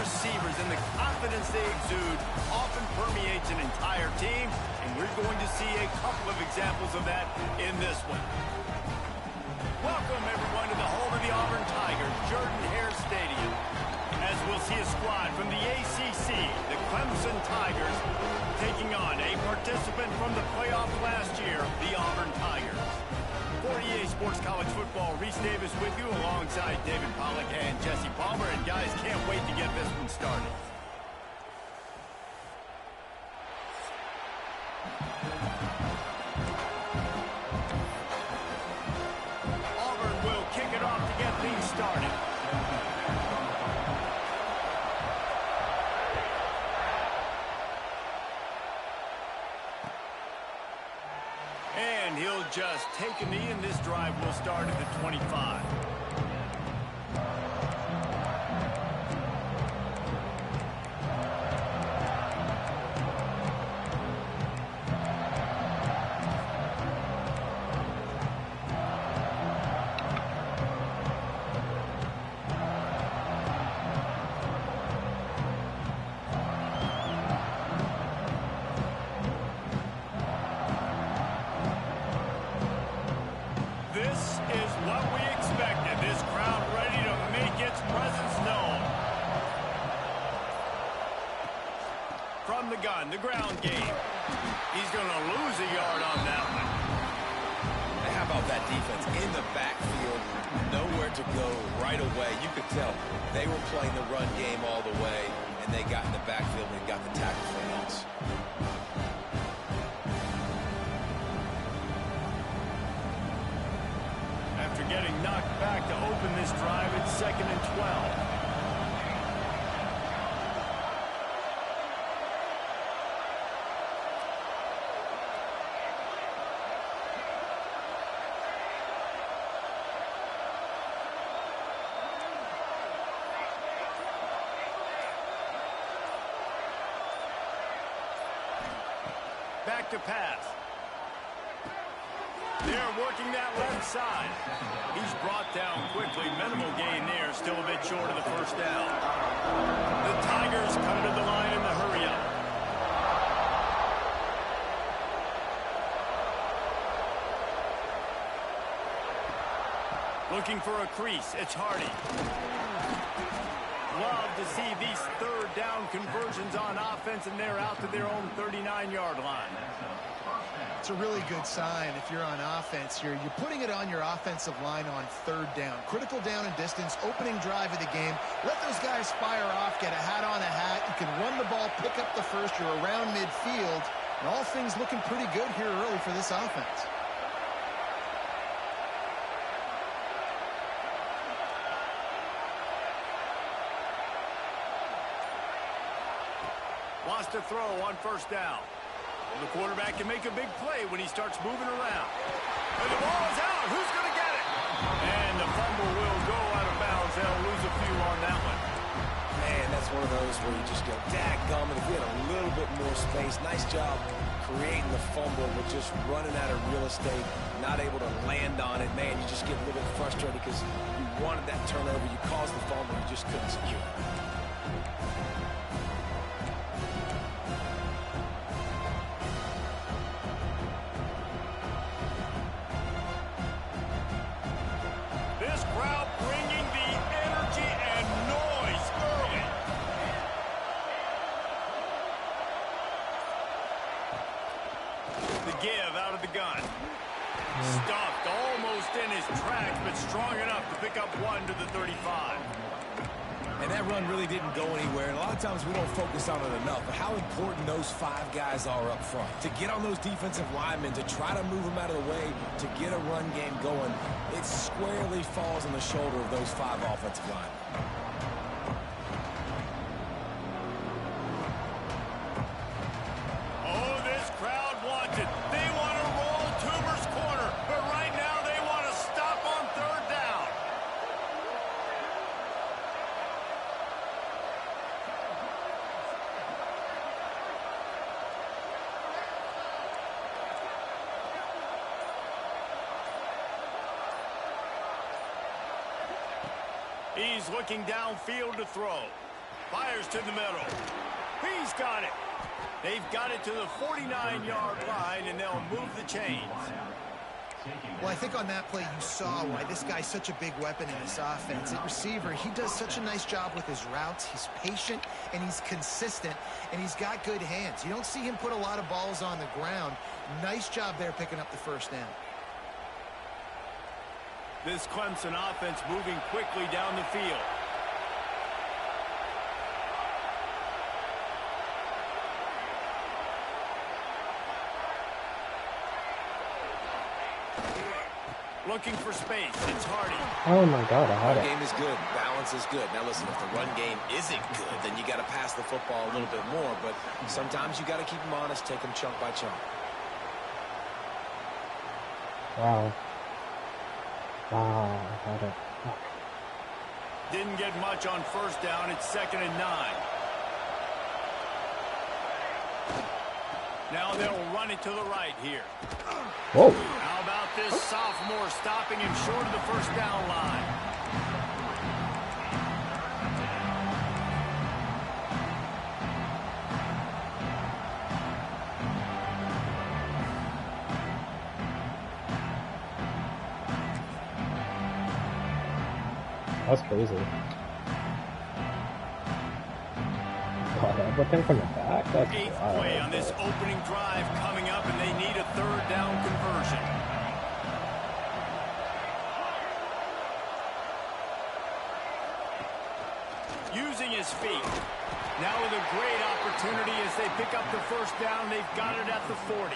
receivers and the confidence they exude often permeates an entire team, and we're going to see a couple of examples of that in this one. Welcome, everyone, to the home of the Auburn Tigers, Jordan-Hare Stadium. As we'll see a squad from the ACC, the Clemson Tigers, taking on a participant from the playoff last year, the Auburn Tigers. For EA Sports College Football, Reese Davis with you alongside David Pollack and Jesse Palmer. And guys, can't wait to get this one started. Auburn will kick it off to get things started. And he'll just take a knee, and this drive will start at the 25. This is what we expected. This crowd ready to make its presence known. From the gun, the ground game. He's going to lose a yard on that one. How about that defense in the backfield? Nowhere to go right away. You could tell they were playing the run game all the way, and they got in the backfield and got the tackle for a loss. After getting knocked back to open this drive, it's 2nd and 12. Back to pass. They're working that left side. He's brought down quickly. Minimal gain there. Still a bit short of the first down. The Tigers come to the line in the hurry-up. Looking for a crease. It's Hardy. Love to see these third down conversions on offense, and they're out to their own 39-yard line. It's a really good sign if you're on offense here. You're putting it on your offensive line on 3rd down. Critical down and distance, opening drive of the game. Let those guys fire off, get a hat on a hat. You can run the ball, pick up the first. You're around midfield. And all things looking pretty good here early for this offense. Wants to throw on 1st down. The quarterback can make a big play when he starts moving around. And the ball is out. Who's going to get it? And the fumble will go out of bounds. They'll lose a few on that one. Man, that's one of those where you just go, dadgummit, if we had a little bit more space. Nice job creating the fumble, but just running out of real estate, not able to land on it. Man, you just get a little bit frustrated because you wanted that turnover. You caused the fumble. You just couldn't secure it. Give out of the gun. Stuffed almost in his tracks, but strong enough to pick up 1 to the 35. And that run really didn't go anywhere. And a lot of times we don't focus on it enough, but how important those 5 guys are up front. To get on those defensive linemen, to try to move them out of the way, to get a run game going, it squarely falls on the shoulder of those 5 offensive linemen. He's looking downfield to throw. Fires to the middle. He's got it. They've got it to the 49-yard line, and they'll move the chains. Well, I think on that play you saw why this guy's such a big weapon in this offense. At receiver, he does such a nice job with his routes. He's patient, and he's consistent, and he's got good hands. You don't see him put a lot of balls on the ground. Nice job there picking up the first down. This Clemson offense moving quickly down the field. Looking for space. It's Hardy. Oh my God, I had The it. game is good. Balance is good. Now listen, if the run game isn't good, then you got to pass the football a little bit more. But sometimes you got to keep them honest, take them chunk by chunk. Wow. Wow, I had it. Fuck. Didn't get much on first down. It's 2nd and 9. Now they'll run it to the right here. Whoa. How about this sophomore stopping him short of the first down line? That's crazy. God, everything from the back? That's 8th wild. play on this opening drive coming up, and they need a 3rd down conversion. Using his feet. Now with a great opportunity as they pick up the first down. They've got it at the 40.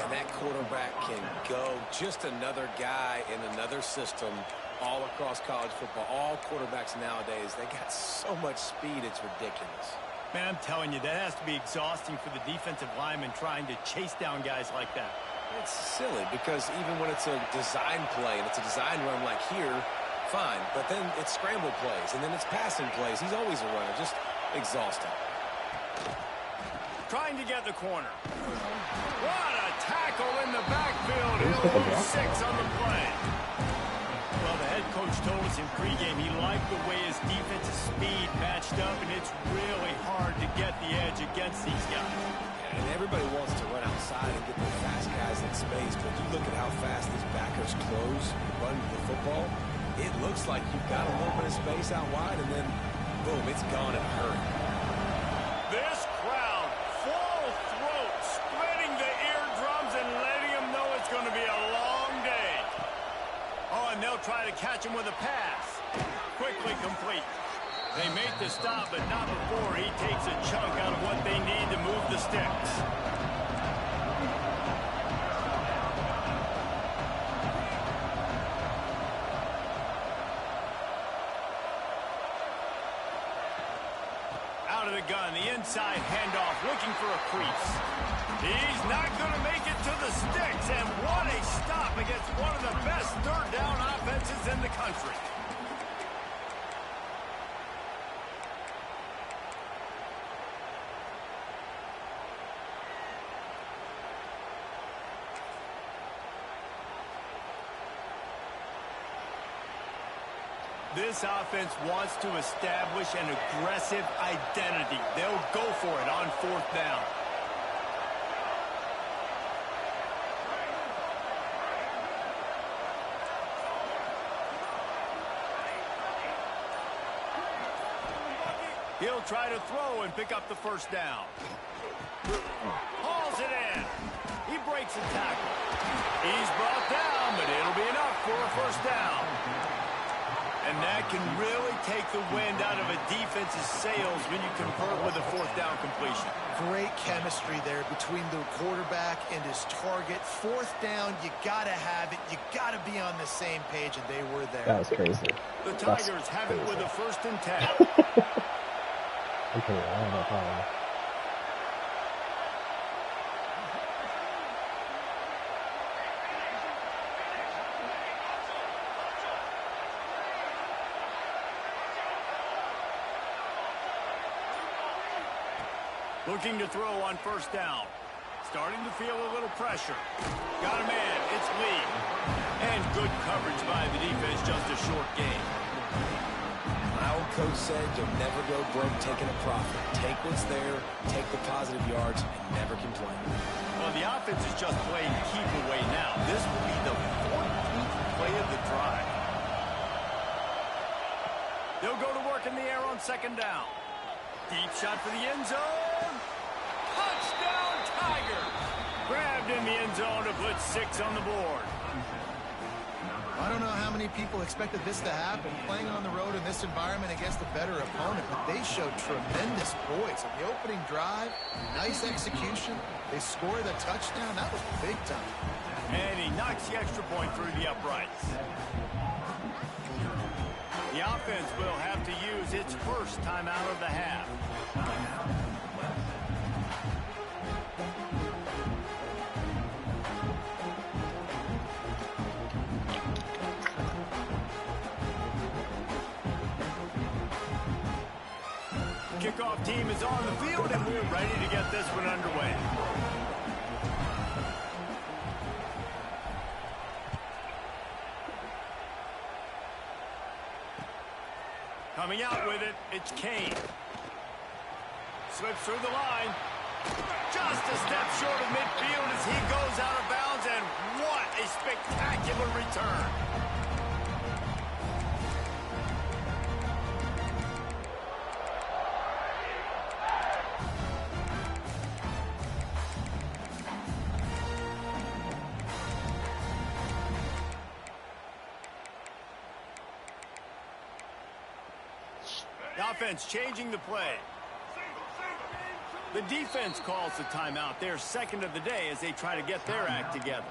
And that quarterback can go. Just another guy in another system all across college football. All quarterbacks nowadays, they got so much speed, it's ridiculous. Man, I'm telling you, that has to be exhausting for the defensive lineman trying to chase down guys like that. It's silly because even when it's a design play and it's a design run like here, fine. But then it's scramble plays and then it's passing plays. He's always a runner. Just exhausting. Trying to get the corner. What a tackle in the backfield. He'll lose 6 on the play. Well, the head coach told us in pregame he liked the way his defensive speed matched up, and it's really hard to get the edge against these guys. And everybody wants to run outside and get the fast guys in space, but you look at how fast these backers close and run the football, it looks like you've got a little bit of space out wide, and then, boom, it's gone in a hurry. This crowd, full throat, splitting the eardrums and letting them know it's going to be a long day. Oh, and they'll try to catch him with a pass. Quickly complete. They make the stop, but not before he takes a chunk out of what they need to move the sticks. Out of the gun, the inside handoff, looking for a crease. He's not going to make it to the sticks, and what a stop against one of the best 3rd down offenses in the country. This offense wants to establish an aggressive identity. They'll go for it on 4th down. He'll try to throw and pick up the first down. Hauls it in. He breaks a tackle. He's brought down, but it'll be enough for a first down. And that can really take the wind out of a defense's sails when you convert with a 4th down completion. Great chemistry there between the quarterback and his target. 4th down, you got to have it. You got to be on the same page, and they were there. That was crazy. The Tigers have it with a 1st and 10. Okay, I don't know. Looking to throw on 1st down. Starting to feel a little pressure. Got a man. It's Lee. And good coverage by the defense. Just a short game. I will coach said, you'll never go broke taking a profit. Take what's there, take the positive yards, and never complain. Well, the offense is just playing keep away now. This will be the 14th play of the drive. They'll go to work in the air on second down. Deep shot for the end zone. Touchdown, Tiger. Grabbed in the end zone to put 6 on the board. I don't know how many people expected this to happen, playing on the road in this environment against a better opponent, but they showed tremendous poise. On the opening drive, nice execution. They score the touchdown. That was big time. And he knocks the extra point through the uprights. The offense will have to use its first timeout of the half. Kickoff team is on the field, and we're ready to get this one underway. Coming out with it, it's Kane. Slips through the line. Just a step short of midfield as he goes out of bounds, and what a spectacular return. The offense changing the play. The defense calls the timeout. Their second of the day as they try to get their act together.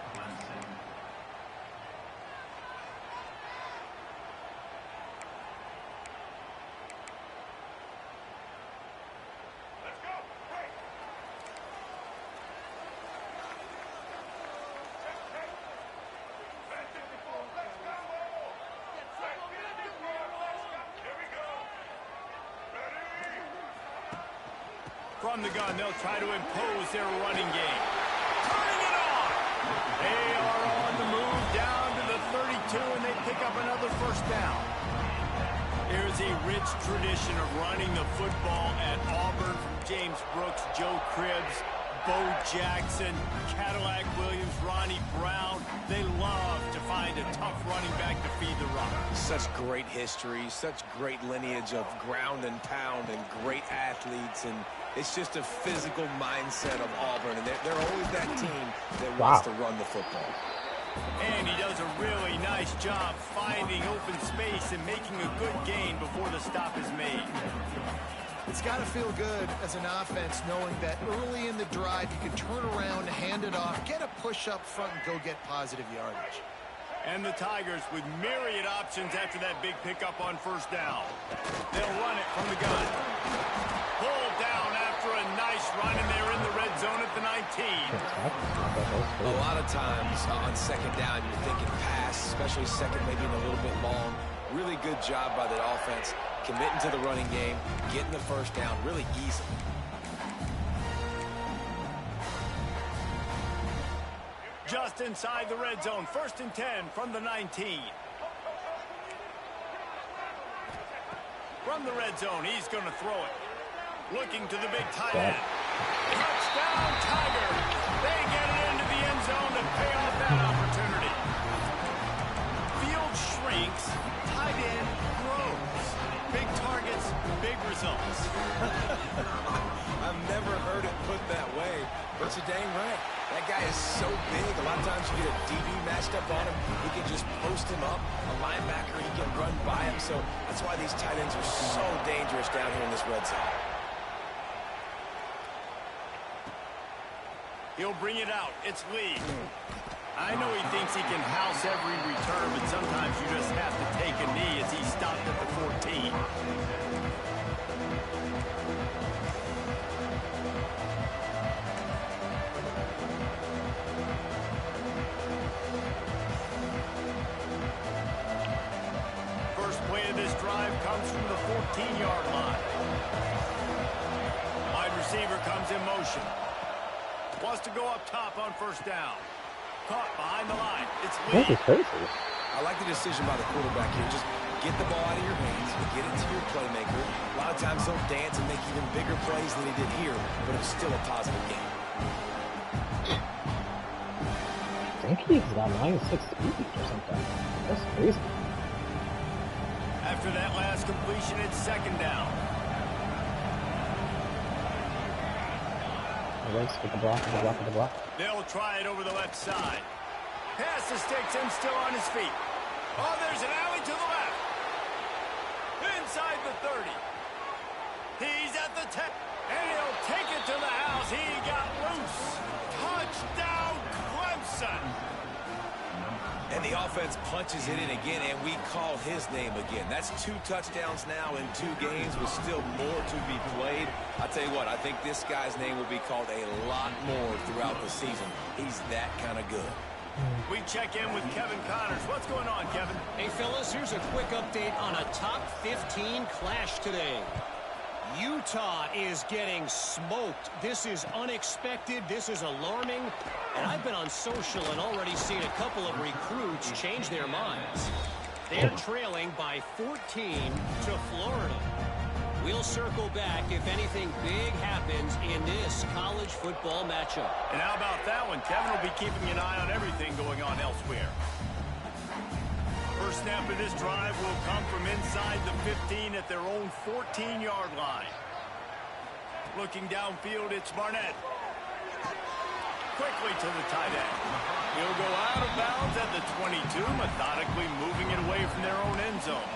From the gun, they'll try to impose their running game. Turning it on! They are on the move down to the 32, and they pick up another first down. There's a rich tradition of running the football at Auburn from James Brooks, Joe Cribbs, Bo Jackson, Cadillac Williams, Ronnie Brown. They love to find a tough running back to feed the run. Such great history, such great lineage of ground and pound and great athletes, and it's just a physical mindset of Auburn, and they're always that team that wants to run the football. And he does a really nice job finding open space and making a good gain before the stop is made. It's got to feel good as an offense knowing that early in the drive you can turn around, hand it off, get a push up front, and go get positive yardage. And the Tigers with myriad options after that big pickup on first down. They'll run it from the gun. Pulled down after a nice run, and they're in the red zone at the 19. A lot of times on second down, you're thinking pass, especially second, maybe a little bit long. Really good job by the offense, committing to the running game, getting the first down really easily. Just inside the red zone, 1st and 10 from the 19. From the red zone, he's going to throw it. Looking to the big tight end. Touchdown, Tiger. They get it into the end zone to pay off that opportunity. Field shrinks, tight end grows. Big targets, big results. I've never heard it put that way, but you're dang right. That guy is so big. A lot of times you get a DB matched up on him. He can just post him up. A linebacker, he can run by him. So that's why these tight ends are so dangerous down here in this red zone. He'll bring it out. It's Lee. I know he thinks he can house every return, but sometimes you just have to take a knee as he stopped at the 14. First play of this drive comes from the 14-yard line. Wide receiver comes in motion. Wants to go up top on first down. Caught behind the line. It's Lee. Crazy. I like the decision by the quarterback here. Just get the ball out of your hands, you get it to your playmaker. A lot of times he'll dance and make even bigger plays than he did here, but it's still a positive game. I think he's got 96 speed or something. That's crazy. After that last completion, it's second down. Works with the block, with the block, with the block. They'll try it over the left side. Pass to sticks him still on his feet. Oh, there's an alley to the left. Inside the 30. He's at the 10. And he'll take it to the house. He got loose. Touchdown, Clemson. And the offense punches it in again, and we call his name again. That's 2 touchdowns now in 2 games with still more to be played. I'll tell you what, I think this guy's name will be called a lot more throughout the season. He's that kind of good. We check in with Kevin Connors. What's going on, Kevin? Hey, fellas, here's a quick update on a top 15 clash today. Utah is getting smoked. This is unexpected. This is alarming. And I've been on social and already seen a couple of recruits change their minds. They're trailing by 14 to Florida. We'll circle back if anything big happens in this college football matchup. And how about that one? Kevin will be keeping an eye on everything going on elsewhere. First snap of this drive will come from inside the 15 at their own 14-yard line. Looking downfield, it's Barnett. Quickly to the tight end. He'll go out of bounds at the 22, methodically moving it away from their own end zone.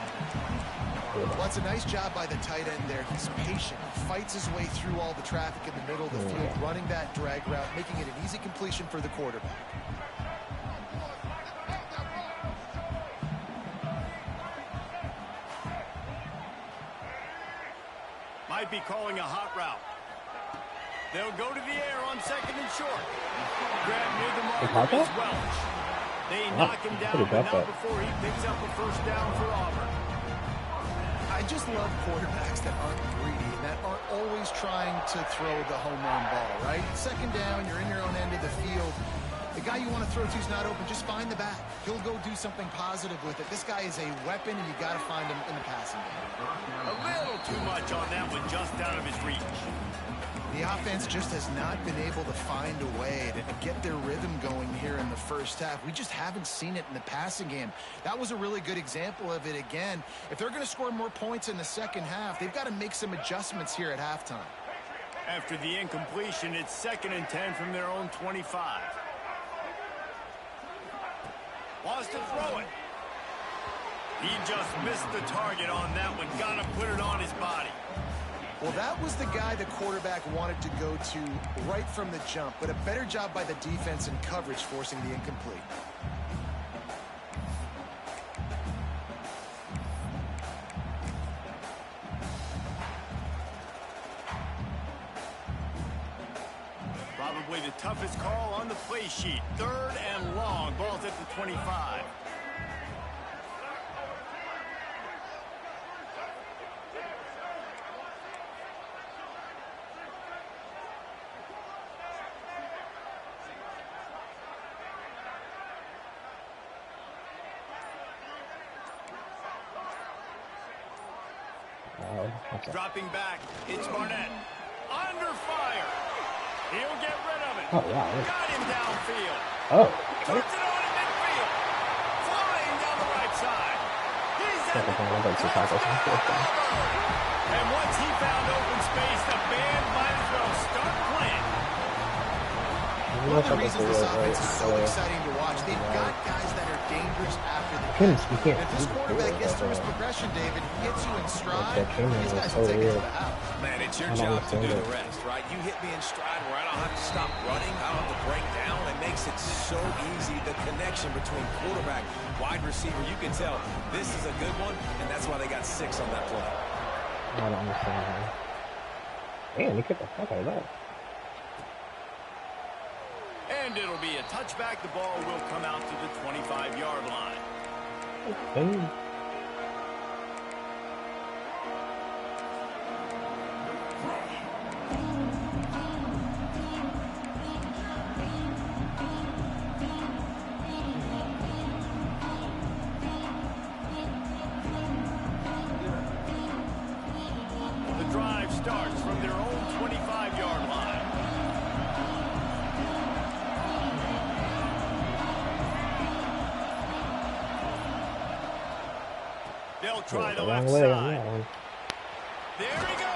Well, it's a nice job by the tight end there. He's patient. He fights his way through all the traffic in the middle of the field, running that drag route, making it an easy completion for the quarterback. Might be calling a hot route. They'll go to the air on second and short. Grab near the marker is Welch. They knock him down, but not before he picks up a first down for Auburn. I just love quarterbacks that aren't greedy and that aren't always trying to throw the home run ball, right? Second down, you're in your own end of the field. The guy you want to throw to is not open. Just find the back. He'll go do something positive with it. This guy is a weapon, and you got to find him in the passing game. A little too much on that one, just out of his reach. The offense just has not been able to find a way to get their rhythm going here in the first half. We just haven't seen it in the passing game. That was a really good example of it again. If they're going to score more points in the second half, they've got to make some adjustments here at halftime. After the incompletion, it's second and 10 from their own 25. Wants to throw it. He just missed the target on that one. Got to put it on his body. Well, that was the guy the quarterback wanted to go to right from the jump, but a better job by the defense in coverage forcing the incomplete. Probably the toughest call on the play sheet. Third and long. Ball's at the 25. Okay. Dropping back, it's Barnett. Under fire. He'll get rid of it. Oh, wow. Got him downfield. Oh. Turns it on in midfield. Flying down the right side. He's at the and once he found open space, the band might as well start playing. One of the reasons this offense is so exciting to watch, they've got guys that are dangerous after the catch. If this quarterback gets through his progression, David, he hits you in stride, these guys will take it to the house. Man, it's your job to do the rest, right? You hit me in stride where I don't have to stop running, I don't have to break down. It makes it so easy, the connection between quarterback, wide receiver. You can tell this is a good one, and that's why they got 6 on that play. I don't understand that. Damn, he kicked the fuck out of that. And it'll be a touchback. The ball will come out to the 25-yard line. Okay. try the Wrong left way on side. that one. There he goes.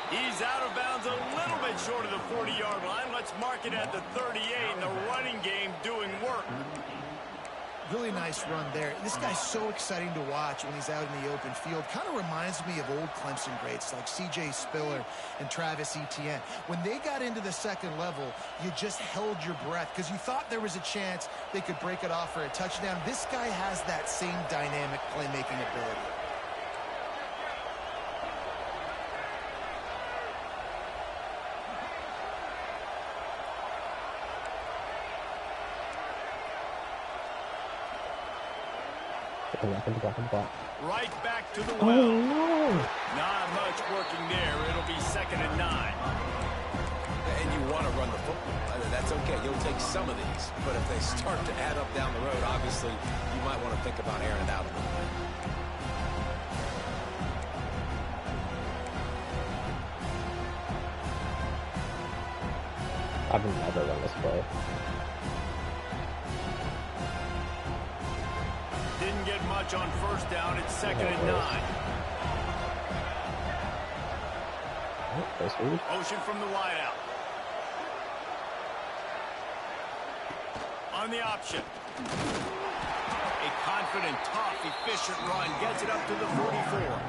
He's out of bounds a little bit short of the 40-yard line. Let's mark it at the 38. The running game doing work. Really nice run there. This guy's so exciting to watch when he's out in the open field. Kind of reminds me of old Clemson greats like C.J. Spiller and Travis Etienne. When they got into the second level, you just held your breath because you thought there was a chance they could break it off for a touchdown. This guy has that same dynamic playmaking ability. Right back to the well. Oh, no. Not much working there. It'll be 2nd and 9. And you want to run the football. That's okay. You'll take some of these. But if they start to add up down the road, obviously, you might want to think about airing it out a little bit. I've never run this play. Didn't get much on 1st down. It's 2nd and 9. Motion from the wideout. On the option. A confident, tough, efficient run. Gets it up to the 44.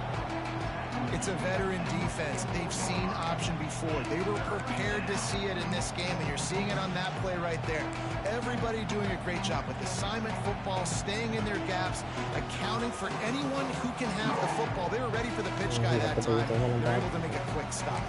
It's a veteran defense. They've seen option before. They were prepared to see it in this game, and you're seeing it on that play right there. Everybody doing a great job with assignment football, staying in their gaps, accounting for anyone who can have the football. They were ready for the pitch guy that time. They're able to make a quick stop.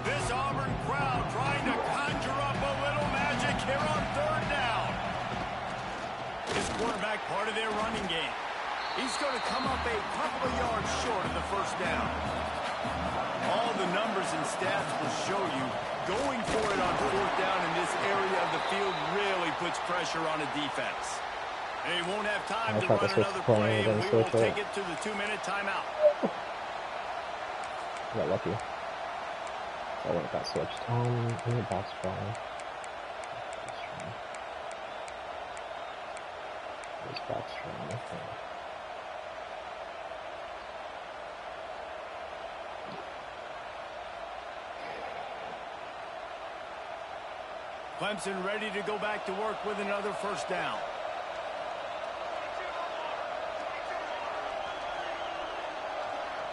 This Auburn crowd trying to conjure up a little magic here on 3rd down. His quarterback part of their running game. He's going to come up a couple of yards short of the 1st down. All the numbers and stats will show you going for it on 4th down in this area of the field really puts pressure on a defense. They won't have time to run another play, and we will take it to the 2-minute timeout. Got lucky. I want that switched. I need back strong. It's back strong. Okay. Clemson ready to go back to work with another 1st down.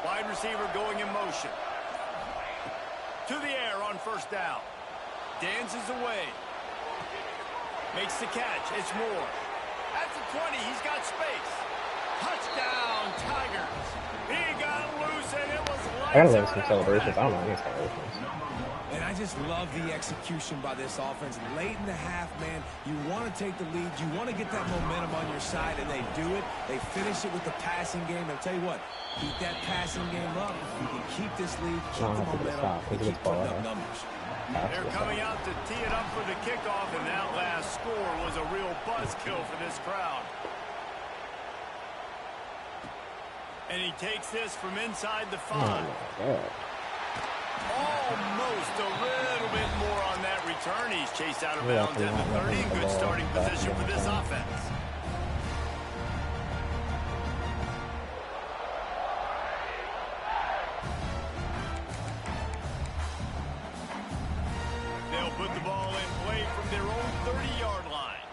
Wide receiver going in motion. To the air on 1st down. Dances away. Makes the catch. It's Moore. At the 20, he's got space. Touchdown, Tigers. He got loose, and it was I gotta lights learn out some after celebrations. that. I don't know any celebrations. And I just love the execution by this offense. Late in the half, man, you want to take the lead. You want to get that momentum on your side, and they do it. They finish it with the passing game. I'll tell you what, keep that passing game up. You can keep this lead, keep the momentum, and keep putting up numbers. They're coming out to tee it up for the kickoff, and that last score was a real buzzkill for this crowd. And he takes this from inside the 5. Almost a little bit more on that return. He's chased out of bounds at the 30. Good starting position for this offense. They'll put the ball in play from their own 30-yard line.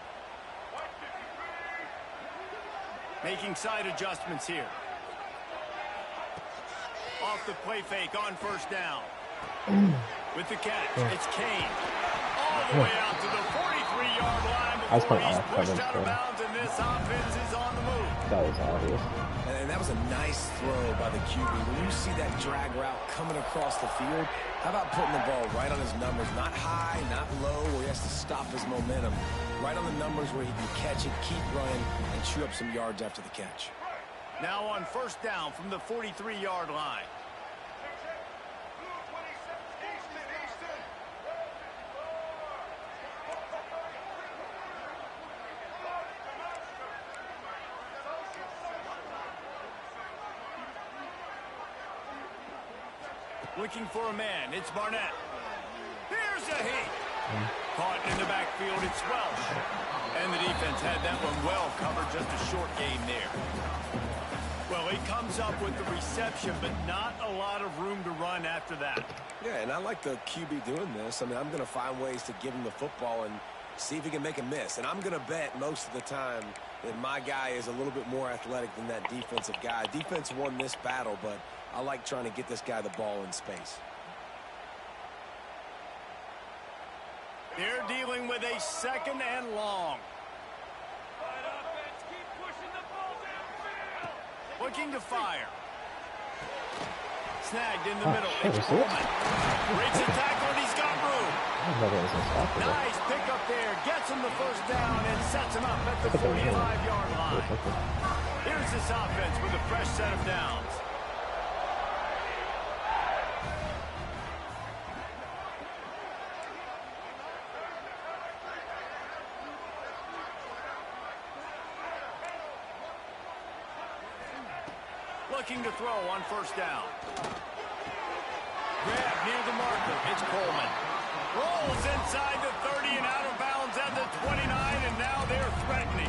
Making side adjustments here. Off the play fake on 1st down. With the catch, it's Kane. All the way out to the 43-yard line before he's pushed out of bounds, and this offense is on the move. That was obvious. And that was a nice throw by the QB. When you see that drag route coming across the field, how about putting the ball right on his numbers? Not high, not low, where he has to stop his momentum. Right on the numbers where he can catch it, keep running, and chew up some yards after the catch. Now on 1st down from the 43-yard line. Looking for a man. It's Barnett. Here's Caught in the backfield, it's Welsh. And the defense had that one well covered, just a short gain there. Well, he comes up with the reception, but not a lot of room to run after that. Yeah, and I like the QB doing this. I mean, I'm going to find ways to give him the football and see if he can make a miss. And I'm going to bet most of the time that my guy is a little bit more athletic than that defensive guy. Defense won this battle, but I like trying to get this guy the ball in space. They're dealing with a 2nd and long. Looking to fire. Snagged in the middle. It's Coleman. Breaks a tackle and he's got room. Nice pick up there. Gets him the first down and sets him up at the 45-yard line. Here's this offense with a fresh set of downs. Looking to throw on first down. Grab near the marker. It's Coleman. Rolls inside the 30 and out of bounds at the 29, and now they're threatening.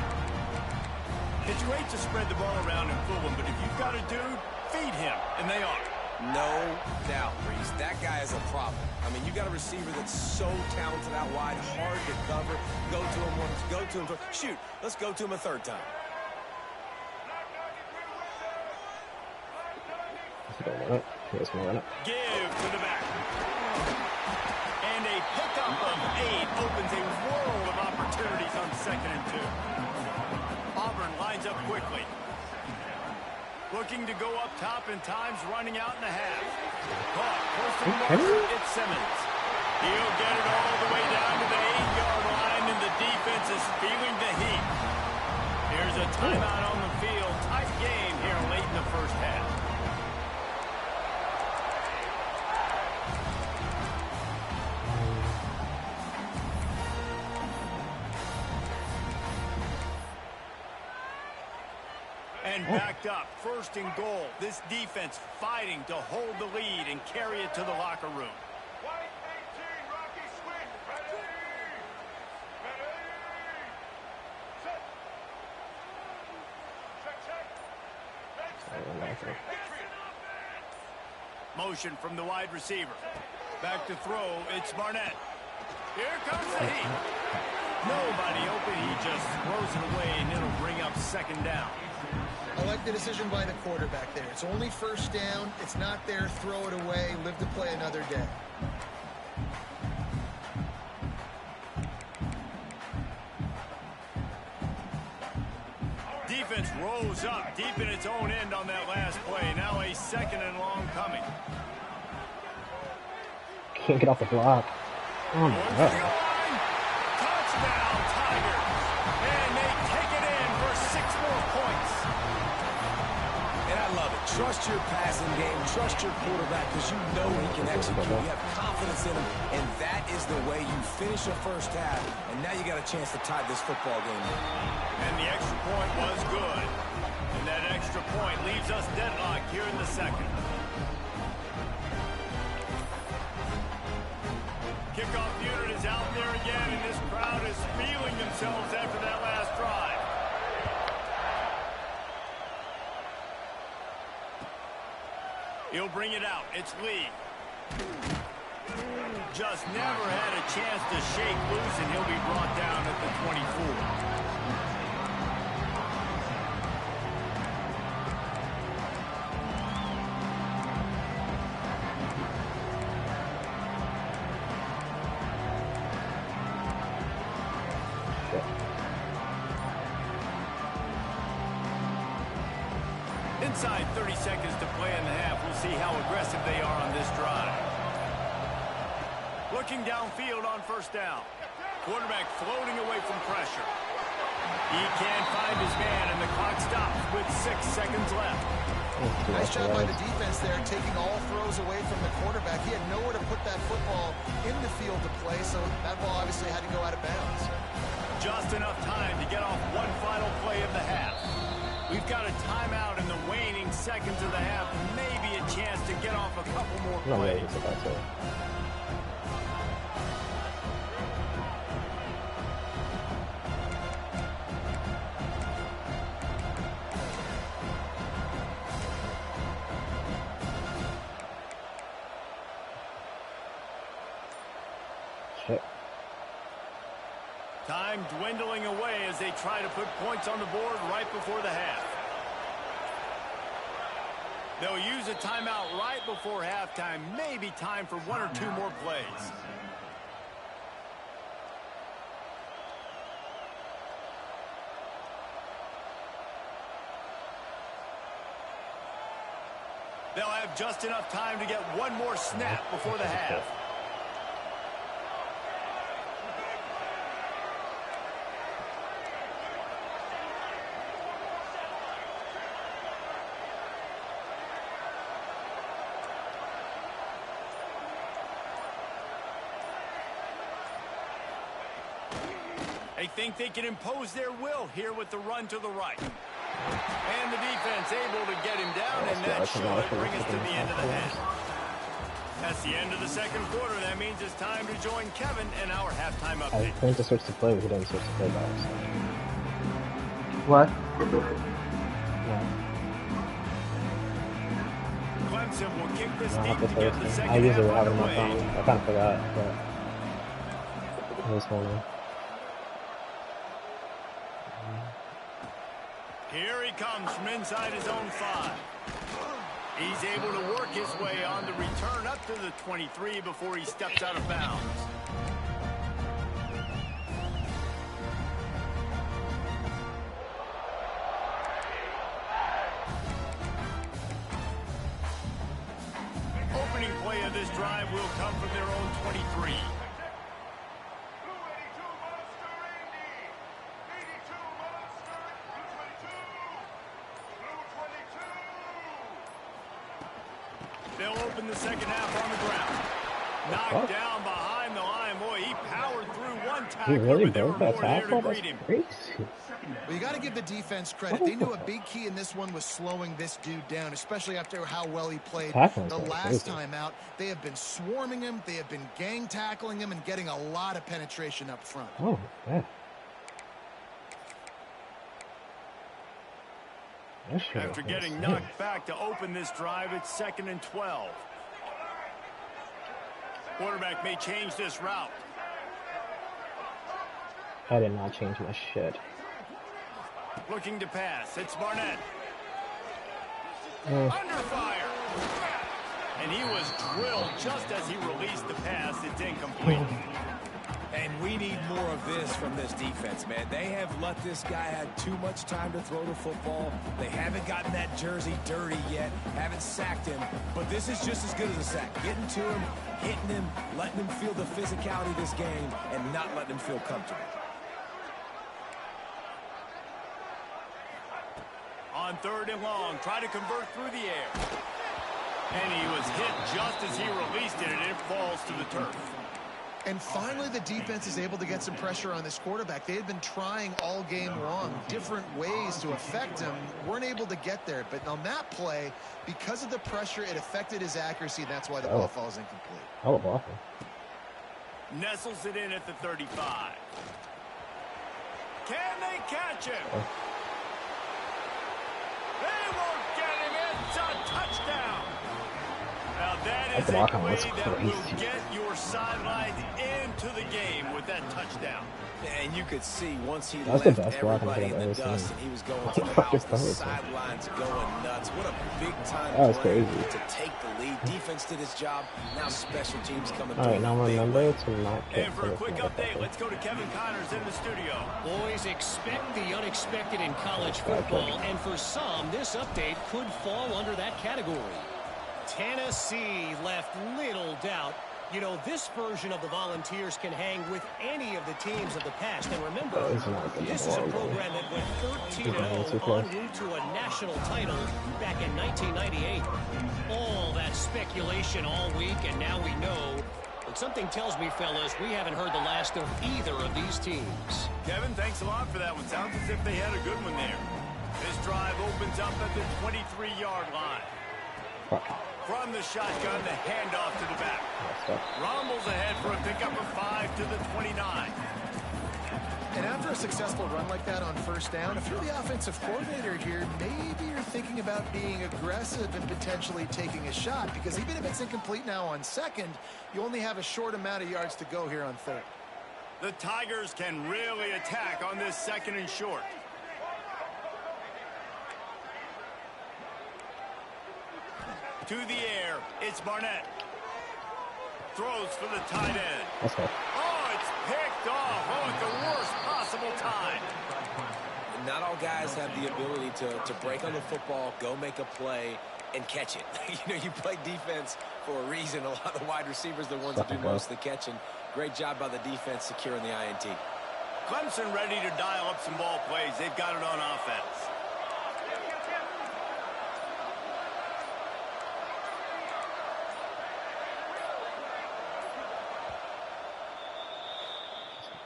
It's great to spread the ball around and fool him, but if you've got a dude, feed him, and they are. No doubt, Reese. That guy is a problem. I mean, you got a receiver that's so talented out wide, hard to cover. Go to him once, go to him. Shoot, let's go to him a third time. Give to the back. And a pickup of 8 opens a world of opportunities on 2nd and 2. Auburn lines up quickly. Looking to go up top in times, running out in the half. Caught close to the marker. It's Simmons. He'll get it all the way down to the 8-yard line, and the defense is feeling the heat. Here's a timeout on the field. Tight game here late in the first half. And backed up, 1st and goal. This defense fighting to hold the lead and carry it to the locker room. White 18, Rocky swing. Ready. Set. Motion from the wide receiver. Back to throw, it's Barnett. Here comes the heat. Nobody open, he just throws it away, and it'll bring up 2nd down. I like the decision by the quarterback there. It's only 1st down. It's not there. Throw it away. Live to play another day. Defense rose up deep in its own end on that last play. Now a 2nd and long coming. Can't get off the block. Oh my God. Touchdown, Tigers. And they take it in for 6 more points. And I love it. Trust your passing game. Trust your quarterback because you know he can execute. You have confidence in him, and that is the way you finish a first half. And now you got a chance to tie this football game in. And the extra point was good. And that extra point leaves us deadlocked here in the 2nd. Kickoff unit is out there again, and this crowd is feeling themselves after that last drive. He'll bring it out. It's Lee. Just never had a chance to shake loose, and he'll be brought down at the 24. Inside 30 seconds to play in the half. We'll see how aggressive they are on this drive. Looking downfield on 1st down. Quarterback floating away from pressure. He can't find his man, and the clock stops with 6 seconds left. Nice job by the defense there, taking all throws away from the quarterback. He had nowhere to put that football in the field to play, so that ball obviously had to go out of bounds. Just enough time to get off one final play of the half. We've got a timeout in the waning seconds of the half. Maybe a chance to get off a couple more plays. Time dwindling away as they try to put points on the board right before the half. They'll use a timeout right before halftime. Maybe time for one or two more plays. They'll have just enough time to get one more snap before the half. They think they can impose their will here with the run to the right. And the defense able to get him down, and that should bring us to the end of the half. That's the end of the second quarter. That means it's time to join Kevin in our halftime update. I planned to switch to play, but he didn't switch to play back. So. What? No. Clemson will kick this I deep have to to play get the this. second I usually half have it on my underway. phone. I kind of forgot, but it was funny. Here he comes from inside his own 5. He's able to work his way on the return up to the 23 before he steps out of bounds. Opening play of this drive will come from their own 23. They'll open the second half on the ground. Knocked down behind the line. Boy, he powered through one tackle. He really but there broke were that more there tackle? to That's greet him. crazy. Well, you got to give the defense credit. They knew a big key in this one was slowing this dude down, especially after how well he played Tackling the was last crazy. time out. They have been swarming him. They have been gang tackling him and getting a lot of penetration up front. Oh, yeah. After getting knocked back to open this drive, it's 2nd and 12. Quarterback may change this route. I did not change my shit. Looking to pass. It's Barnett. Oh. Under fire. And he was drilled just as he released the pass. It's incomplete. And we need more of this from this defense, man. They have let this guy have too much time to throw the football. They haven't gotten that jersey dirty yet, haven't sacked him. But this is just as good as a sack. Getting to him, hitting him, letting him feel the physicality of this game, and not letting him feel comfortable. On 3rd and long, try to convert through the air. And he was hit just as he released it, and it falls to the turf. And finally, the defense is able to get some pressure on this quarterback. They had been trying all game long, different ways to affect him, weren't able to get there. But on that play, because of the pressure, it affected his accuracy, and that's why the ball falls incomplete. Oh, awful. Nestles it in at the 35. Can they catch him? Oh. They won't get him. It's a touchdown. Now that is That a block play was that will crazy. get your sidelines into the game with that touchdown. And you could see once he That's the left best block everybody I've in the ever dust seen. and he was going What to the the fuck house, is the that? sidelines going nuts. What a big-time That was play crazy. to take the lead. Defense did its job. Now special teams coming Alright, now big remember way. to not get And for a hit quick from update, the let's go to Kevin Connors in the studio. Boys, expect the unexpected in college football, and for some, this update could fall under that category. Tennessee left little doubt. You know, this version of the Volunteers can hang with any of the teams of the past. And remember, this is a program that went 13-0 en route to a national title back in 1998. All that speculation all week, and now we know. But something tells me, fellas, we haven't heard the last of either of these teams. Kevin, thanks a lot for that one. Sounds as if they had a good one there. This drive opens up at the 23-yard line. From the shotgun, the handoff to the back. Rumbles ahead for a pickup of 5 to the 29. And after a successful run like that on first down, if you're the offensive coordinator here, maybe you're thinking about being aggressive and potentially taking a shot, because even if it's incomplete now on second, you only have a short amount of yards to go here on third. The Tigers can really attack on this 2nd and short. To the air, it's Barnett. Throws for the tight end. Oh, it's picked off. Oh, at the worst possible time. Not all guys have the ability to break on the football, go make a play, and catch it. You play defense for a reason. A lot of the wide receivers are the ones that do most of the catching. Great job by the defense securing the INT. Clemson ready to dial up some ball plays. They've got it on offense.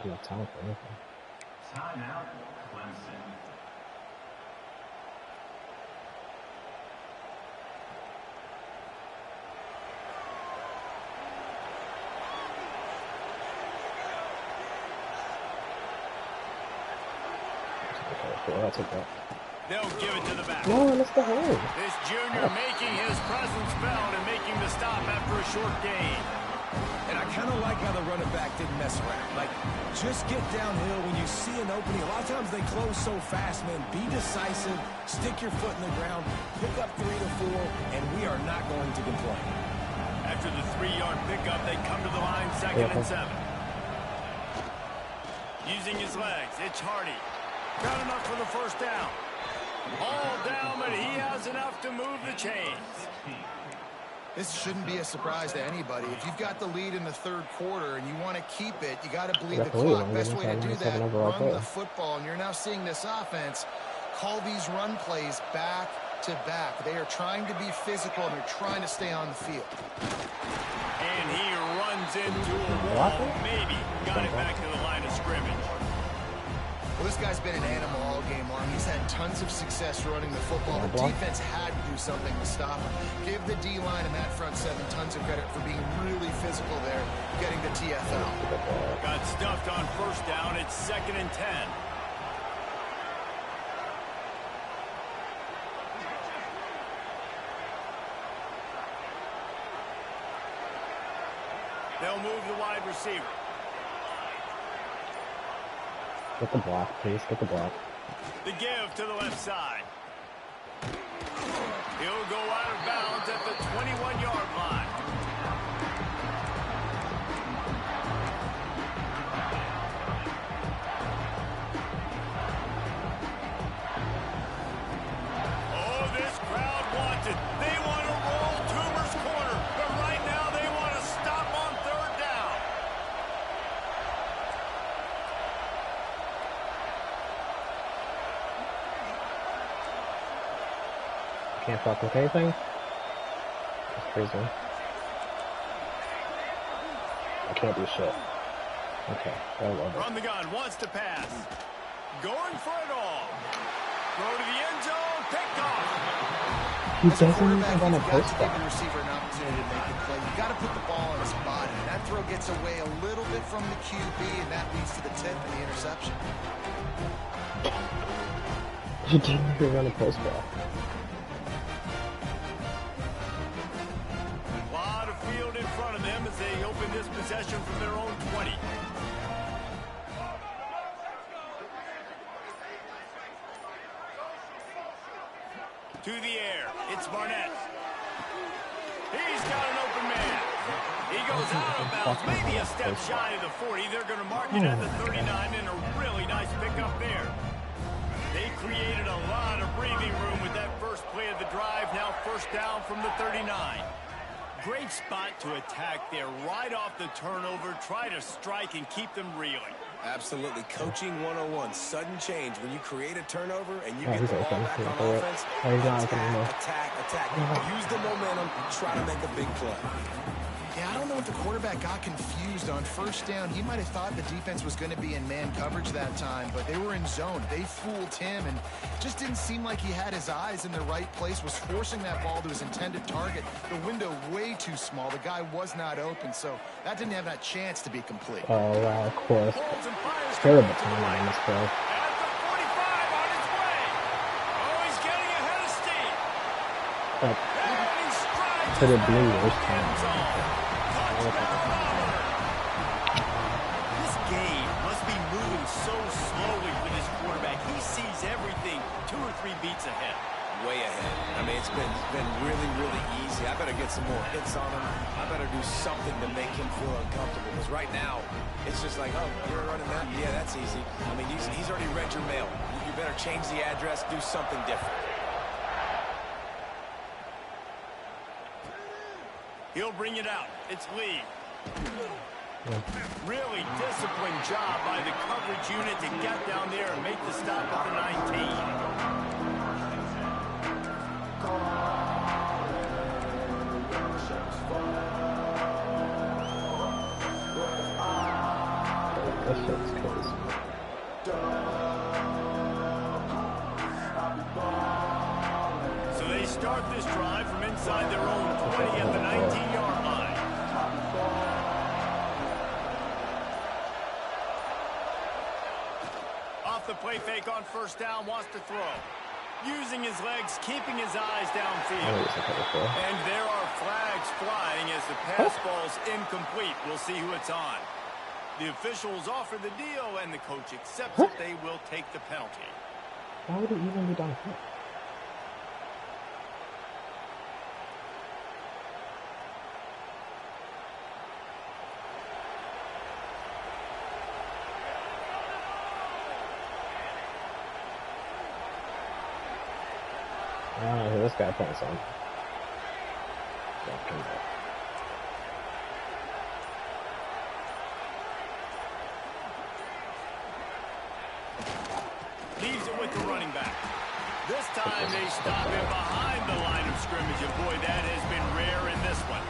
Enough time for anything. Timeout, Clemson. I'll take that. They'll give it to the back. No, that's the hole. This junior making his presence felt and making the stop after a short gain. And I kind of like how the running back didn't mess around. Like, just get downhill when you see an opening. A lot of times they close so fast, man. Be decisive, stick your foot in the ground, pick up 3 to 4, and we are not going to complain. After the 3-yard pickup, they come to the line 2nd and 7. Using his legs, it's Hardy. Got enough for the first down. All down, but he has enough to move the chains. This shouldn't be a surprise to anybody. If you've got the lead in the 3rd quarter and you want to keep it, you got to bleed the clock. Best way to do that, run the football. And you're now seeing this offense call these run plays back to back. They are trying to be physical and they're trying to stay on the field. And he runs into a wall. Maybe got it back to the line of scrimmage. Well, this guy's been an animal all game long. He's had tons of success running the football. The defense had to do something to stop him. Give the D-line and that front 7 tons of credit for being really physical there, getting the TFL. Got stuffed on first down. It's 2nd and 10. They'll move the wide receiver. Get the block, please. Get the block. The give to the left side. He'll go out of bounds at the 21-yard line. Oh, this crowd wants it. They want to roll Toomer's corner, but right now they want to stop on 3rd down. Can't fuck with anything? That's crazy. I can't do shit. Okay, I love it. From the gun, wants to pass. Going for it all. Throw to the end zone, picked off. He doesn't even want to post Give the receiver an opportunity to make a play. You got to put the ball on his body. And that throw gets away a little bit from the QB, and that leads to the tip and the interception. He didn't even run a post ball. In front of them as they open this possession from their own 20. To the air, it's Barnett. He's got an open man. He goes out of bounds, maybe a step shy of the 40. They're going to mark it at the 39 and a really nice pickup there. They created a lot of breathing room with that first play of the drive. Now first down from the 39. Great spot to attack there, right off the turnover. Try to strike and keep them reeling. Absolutely. Coaching 101. Sudden change. When you create a turnover and you get the ball back on offense, attack. Use the momentum. Try to make a big play. Yeah, I don't know if the quarterback got confused on first down. He might have thought the defense was going to be in man coverage that time, but they were in zone. They fooled him, and just didn't seem like he had his eyes in the right place, was forcing that ball to his intended target. The window way too small. The guy was not open, so that didn't have that chance to be complete. Oh, wow, of course. Terrible timing on this play. At the 45 on his way. Oh, he's getting ahead of steam. Could have been worse time. This game mean, it's been really, really easy. I better get some more hits on him. I better do something to make him feel uncomfortable. Because right now, it's just like, oh, you're running that? Yeah, that's easy. I mean, he's already read your mail. You better change the address, do something different. He'll bring it out. It's Lee. Really disciplined job by the coverage unit to get down there and make the stop at the 19. This shit's crazy. So they start this drive from inside their own 20 at the 19-yard line. Off the play fake on first down, wants to throw. Using his legs, keeping his eyes downfield. And there are flags flying as the pass ball's incomplete. We'll see who it's on. The officials offer the deal, and the coach accepts that they will take the penalty. Why would it even be done? I don't know who this guy plays on. Leaves it with the running back. This time they stop him behind the line of scrimmage, and boy, that has been rare in this one.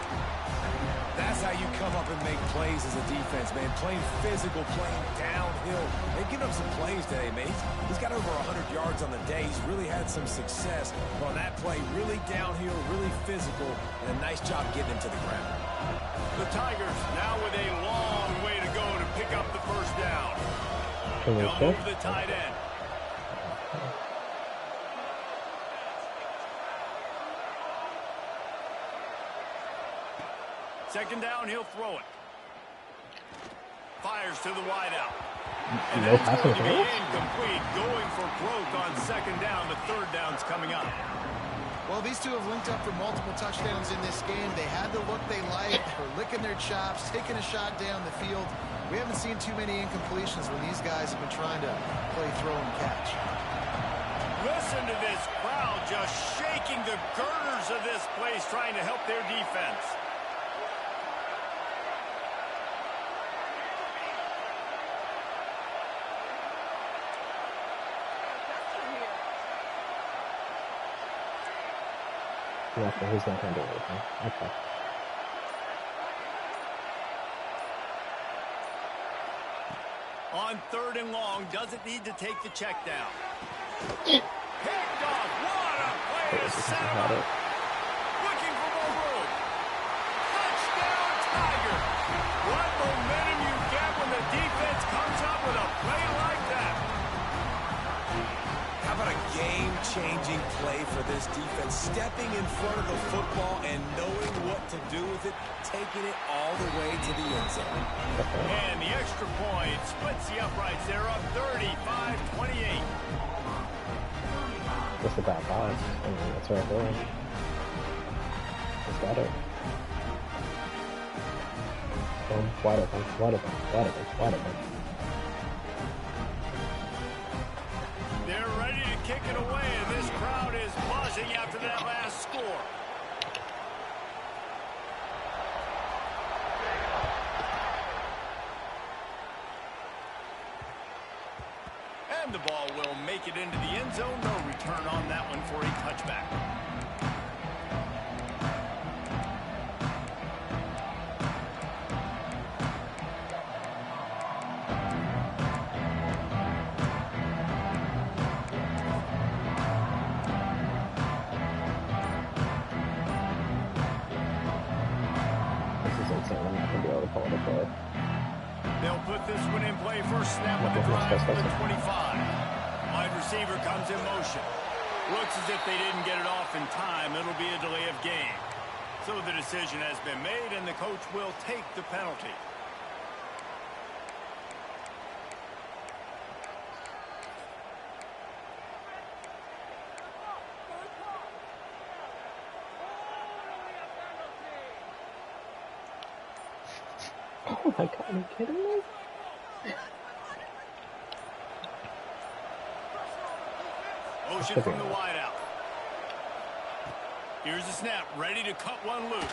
That's how you come up and make plays as a defense, man. Playing physical, playing downhill. They've given him some plays today, mate. He's got over 100 yards on the day. He's really had some success on that play. Really downhill, really physical, and a nice job getting him to the ground. The Tigers now with a long way to go to pick up the first down. They'll move the tight end. Second down, he'll throw it. Fires to the wideout. And that's going to be incomplete. Going for broke on second down. The third down's coming up. Well, these two have linked up for multiple touchdowns in this game. They had the look they liked. They're licking their chops, taking a shot down the field. We haven't seen too many incompletions when these guys have been trying to play throw and catch. Listen to this crowd just shaking the girders of this place, trying to help their defense. Yeah, he's not going to do anything. Okay. On third and long, doesn't need to take the check down. Picked off. What a play to set him up. Looking for more room. Touchdown, Tiger. What momentum you get when the defense comes up with a play like that. How about a game-changing play for this defense? Stepping in front of the football and knowing what to do with it, taking it all the way to the end zone. And the extra point splits the uprights. They're up 35-28. Just a bad pass. I mean, that's right there. He's got it. Boom. Wide open, wide open, wide open, wide open. They're ready to kick it away, and this crowd is buzzing after that last score. And the ball will make it into the end zone. No return on that one for a touchback. They'll put this one in play first snap of the drive for the 25. Wide receiver comes in motion. Looks as if they didn't get it off in time. It'll be a delay of game. So the decision has been made, and the coach will take the penalty. Oh my god, are you kidding me? Motion from the wideout. Here's the snap, ready to cut one loose.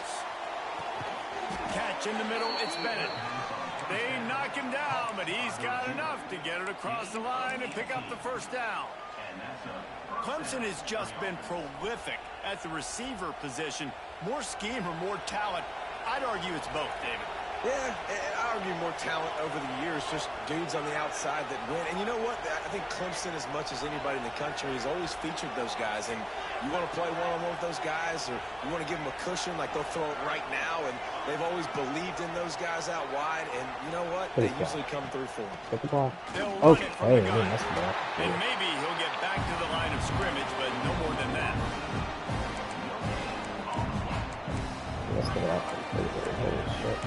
Catch in the middle, it's Bennett. They knock him down, but he's got enough to get it across the line and pick up the first down. Clemson has just been prolific at the receiver position. More scheme or more talent? I'd argue it's both, David. Yeah, I argue more talent over the years, just dudes on the outside that win. And you know what? I think Clemson, as much as anybody in the country, has always featured those guys. And you want to play one-on-one with those guys, or you want to give them a cushion, like they'll throw it right now. And they've always believed in those guys out wide. And you know what? They usually come through for them. Take the ball. Okay, And maybe he'll get back to the line of scrimmage, but no more than that. Let's get it off. Holy shit.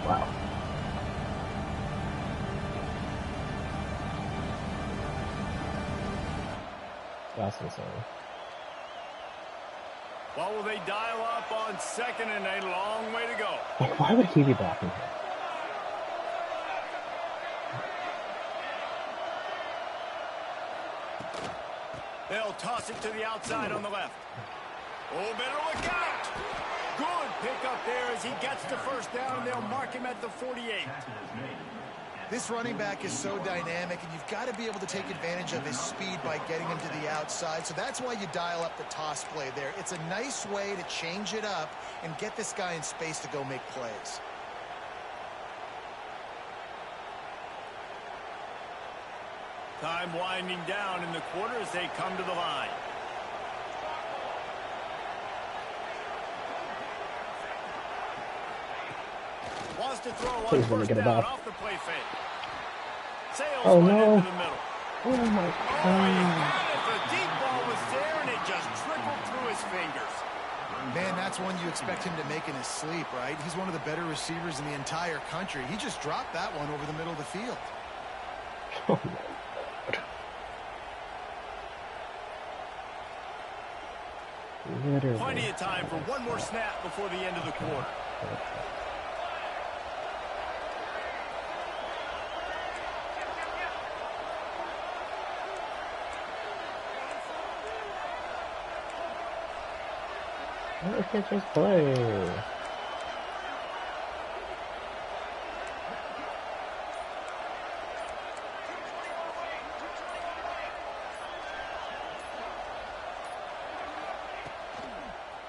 Wow. That's insane. What will they dial up on second and a long way to go? Like, why would he be blocking him? They'll toss it to the outside on the left. Oh, better look out! Good pickup there as he gets the first down, and they'll mark him at the 48. This running back is so dynamic, and you've got to be able to take advantage of his speed by getting him to the outside. So that's why you dial up the toss play there. It's a nice way to change it up and get this guy in space to go make plays. Time winding down in the quarter as they come to the line. Wants to throw on first down off the play fake. Sails into the middle. Oh my god. The deep ball was there and it just trickled through his fingers. Man, that's one you expect him to make in his sleep, right? He's one of the better receivers in the entire country. He just dropped that one over the middle of the field. Oh my god. Literally. Plenty of time for one more snap before the end of the quarter. Why can't just play?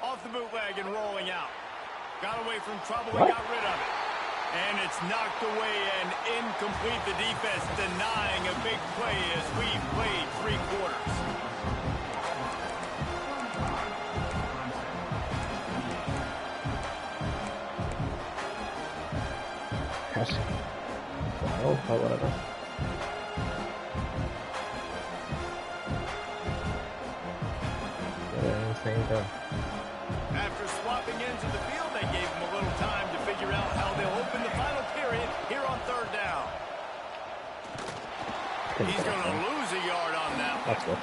Off the bootleg and rolling out. Got away from trouble and got rid of it. And it's knocked away and incomplete. The defense denying a big play as we've played 3 quarters. Oh, whatever. Insane though. After swapping ends of the field, they gave him a little time to figure out how they'll open the final period here on 3rd down. He's going to lose a yard on that one. That's what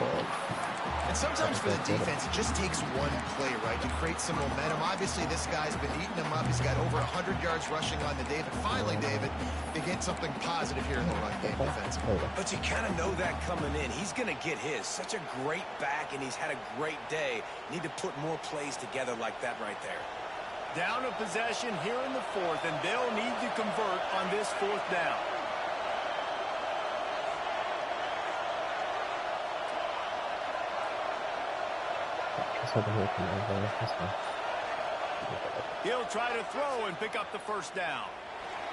And sometimes for the defense, it just takes one play, right, to create some momentum. Obviously, this guy's been eating them up. He's got over 100 yards rushing on the day. But finally, David, they get something positive here in the run game defensively. But you kind of know that coming in. He's going to get his. Such a great back, and he's had a great day. Need to put more plays together like that right there. Down a possession here in the 4th, and they'll need to convert on this 4th down. He'll try to throw and pick up the first down.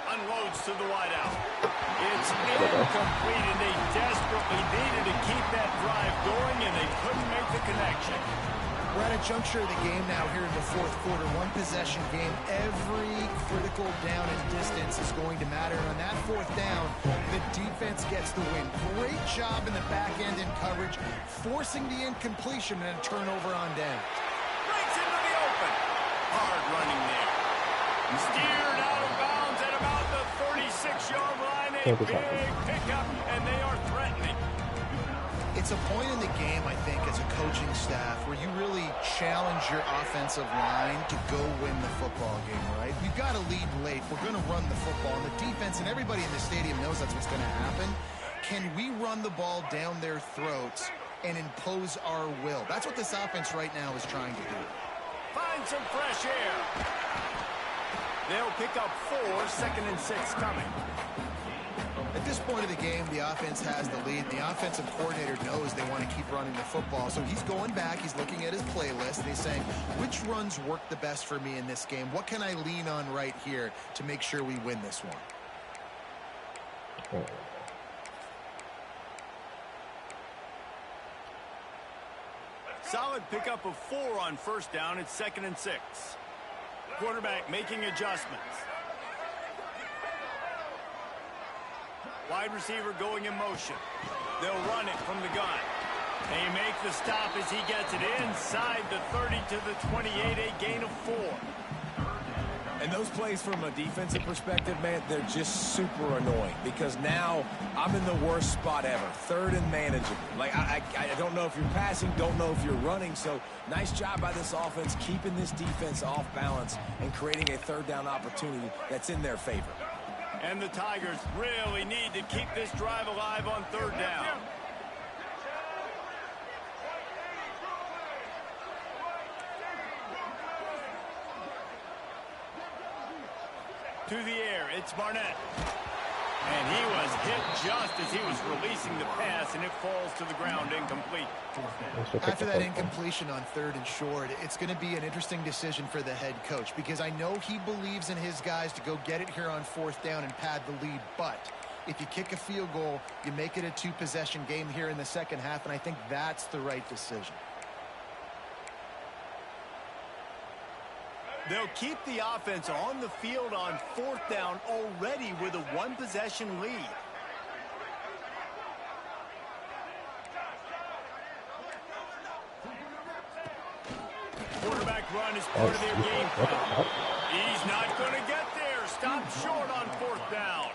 Unloads to the wideout. It's incomplete, and they desperately needed to keep that drive going, and they couldn't make the connection. We're at a juncture of the game now here in the 4th quarter. One possession game. Every critical down and distance is going to matter. And on that 4th down, the defense gets the win. Great job in the back end in coverage, forcing the incompletion and a turnover on down. Breaks into the open. Hard running there. Steered out of bounds at about the 36-yard line. A big pickup, and they are threatening. It's a point in the game, I think, as a coaching staff where you really challenge your offensive line to go win the football game, right? We've got to lead late. We're going to run the football. And the defense and everybody in the stadium knows that's what's going to happen. Can we run the ball down their throats and impose our will? That's what this offense right now is trying to do. Find some fresh air. They'll pick up 4, 2nd and 6 coming. At this point of the game, the offense has the lead. The offensive coordinator knows they want to keep running the football. So he's going back. He's looking at his playlist. And he's saying, which runs work the best for me in this game? What can I lean on right here to make sure we win this one? Solid pickup of 4 on 1st down. It's 2nd and 6. Quarterback making adjustments. Wide receiver going in motion. They'll run it from the gun. They make the stop as he gets it inside the 30 to the 28, a gain of 4. And those plays from a defensive perspective, man, they're just super annoying because now I'm in the worst spot ever. 3rd and manageable. Like, I don't know if you're passing, don't know if you're running. So nice job by this offense keeping this defense off balance and creating a 3rd down opportunity that's in their favor. And the Tigers really need to keep this drive alive on 3rd down. To the air, it's Barnett. And he was hit just as he was releasing the pass, and it falls to the ground incomplete. After that incompletion on 3rd and short, it's going to be an interesting decision for the head coach because I know he believes in his guys to go get it here on 4th down and pad the lead. But if you kick a field goal, you make it a 2-possession game here in the second half, and I think that's the right decision. They'll keep the offense on the field on 4th down already with a 1-possession lead. Quarterback run is part of their game plan. He's not going to get there. Stopped short on 4th down.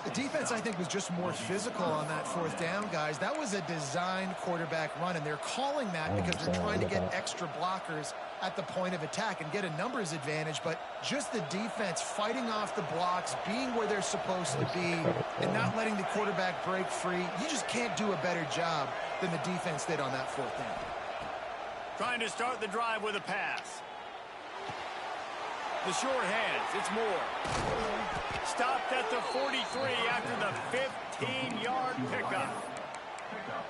The defense, I think, was just more physical on that 4th down, guys. That was a designed quarterback run, and they're calling that because they're trying to get extra blockers at the point of attack and get a numbers advantage. But just the defense fighting off the blocks, being where they're supposed to be, and not letting the quarterback break free. You just can't do a better job than the defense did on that 4th down. Trying to start the drive with a pass. The short hands, it's Moore. Stopped at the 43 after the 15-yard pickup.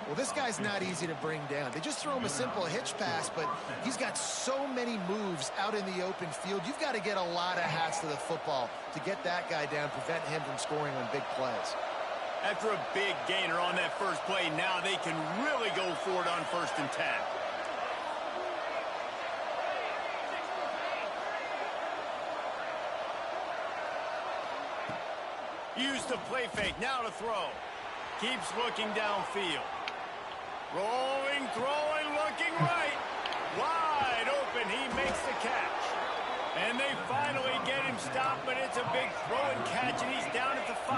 Well, this guy's not easy to bring down. They just throw him a simple hitch pass, but he's got so many moves out in the open field. You've got to get a lot of hats to the football to get that guy down, prevent him from scoring on big plays. After a big gainer on that first play, now they can really go for it on 1st and 10. Use the play fake, now to throw. Keeps looking downfield. Rolling, throwing, looking right. Wide open, he makes the catch. And they finally get him stopped, but it's a big throw and catch, and he's down at the 5.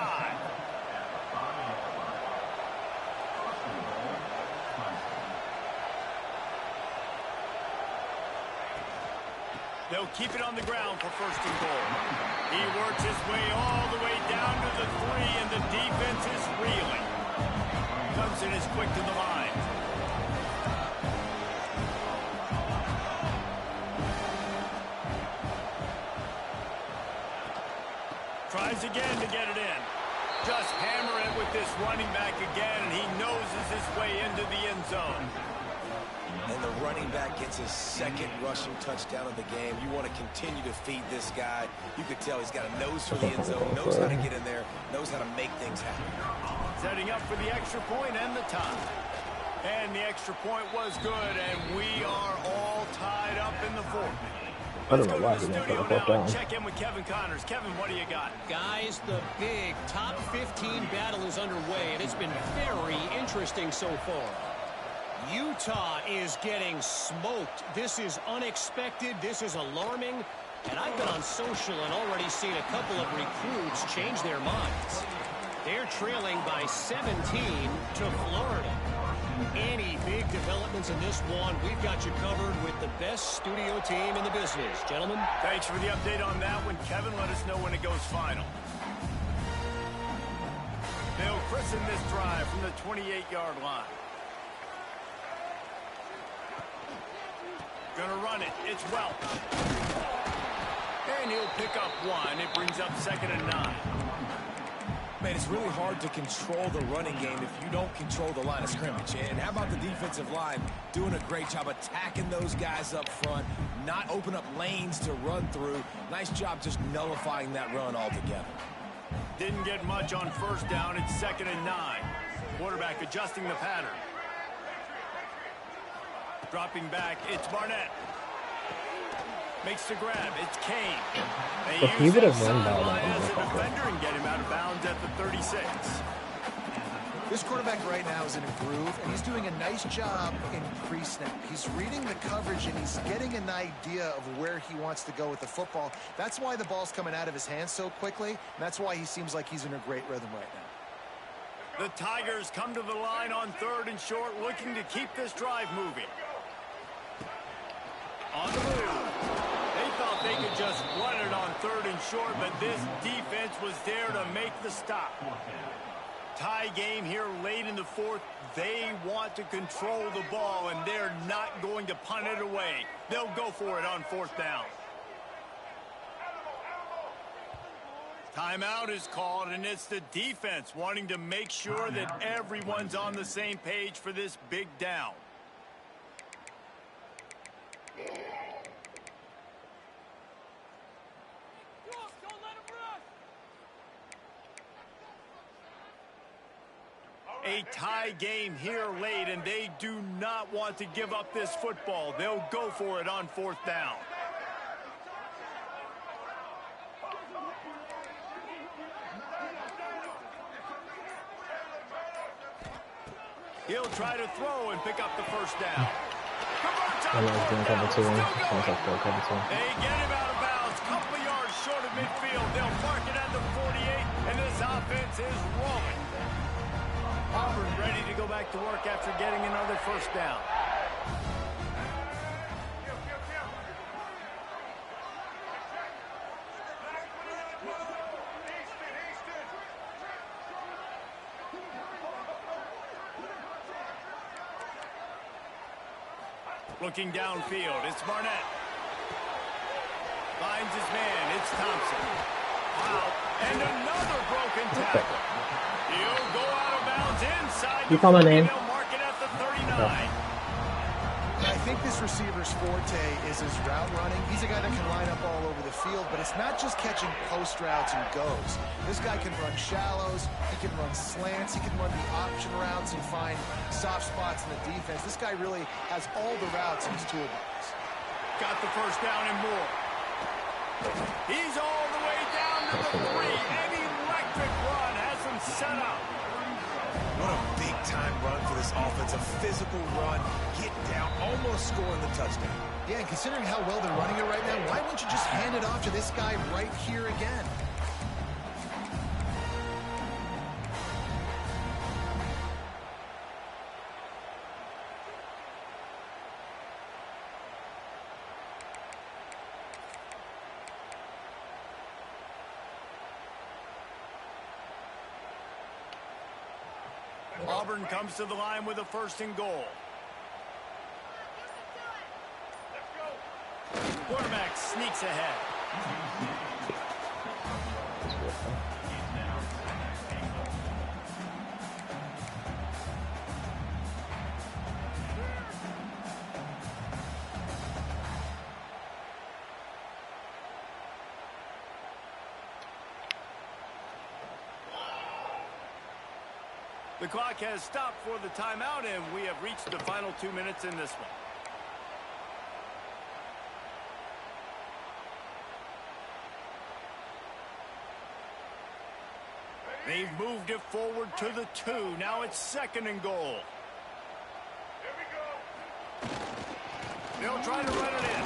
They'll keep it on the ground for 1st and goal. He works his way all the way down to the 3, and the defense is reeling. Clemson is quick to the line. Tries again to get it in. Just hammer it with this running back again, and he noses his way into the end zone. And the running back gets his 2nd rushing touchdown of the game. You want to continue to feed this guy. You could tell he's got a nose for the end zone, knows how to get in there, knows how to make things happen. Setting up for the extra point and the tie. And the extra point was good, and we are all tied up in the 4th. I don't know why he didn't put the foot down. Check in with Kevin Connors. Kevin, what do you got? Guys, the big top 15 battle is underway, and it's been very interesting so far. Utah is getting smoked. This is unexpected. This is alarming. And I've been on social and already seen a couple of recruits change their minds. They're trailing by 17 to Florida. Any big developments in this one, we've got you covered with the best studio team in the business. Gentlemen. Thanks for the update on that one, Kevin. Let us know when it goes final. They'll christen this drive from the 28-yard line. Gonna run it. It's Welch. And he'll pick up one. It brings up 2nd and 9. Man, it's really hard to control the running game if you don't control the line of scrimmage. And how about the defensive line doing a great job attacking those guys up front, not open up lanes to run through. Nice job just nullifying that run altogether. Didn't get much on 1st down. It's 2nd and 9. Quarterback adjusting the pattern. Dropping back, it's Barnett. Makes the grab, it's Kane. If he would have run by that, as a defender and get him out of bounds at the 36. This quarterback right now is in a groove, and he's doing a nice job in pre-snap. He's reading the coverage, and he's getting an idea of where he wants to go with the football. That's why the ball's coming out of his hands so quickly, and that's why he seems like he's in a great rhythm right now. The Tigers come to the line on 3rd and short, looking to keep this drive moving. On the move. They thought they could just run it on 3rd and short, but this defense was there to make the stop. Tie game here late in the 4th. They want to control the ball, and they're not going to punt it away. They'll go for it on 4th down. Timeout is called, and it's the defense wanting to make sure that everyone's on the same page for this big down. A tie game here late, and they do not want to give up this football. They'll go for it on 4th down. He'll try to throw and pick up the 1st down. I like doing cover 2. Sounds like they'll cover 2. They get him out of bounds. Couple yards short of midfield. They'll mark it at the 48, and this offense is rolling. Auburn ready to go back to work after getting another 1st down. Looking downfield, it's Barnett. Finds his man, it's Thompson. Wow, and another broken tackle. He'll go out of bounds inside. You call my name? They'll mark it at the 39. I think this receiver's forte is his route running. He's a guy that can line up all over the field, but it's not just catching post routes and goes. This guy can run shallows, he can run slants, he can run the option routes and find soft spots in the defense. This guy really has all the routes in his toolbox. Got the 1st down and more. He's all the way down to the 3. An electric run has him set up. What a big-time run for this offense. A physical run, get down, almost scoring the touchdown. Yeah, and considering how well they're running it right now, why wouldn't you just hand it off to this guy right here again? Auburn comes to the line with a 1st and goal. Quarterback sneaks ahead. The clock has stopped for the timeout, and we have reached the final 2 minutes in this one. They've moved it forward to the 2. Now it's 2nd and goal. Here we go. They'll try to run it in.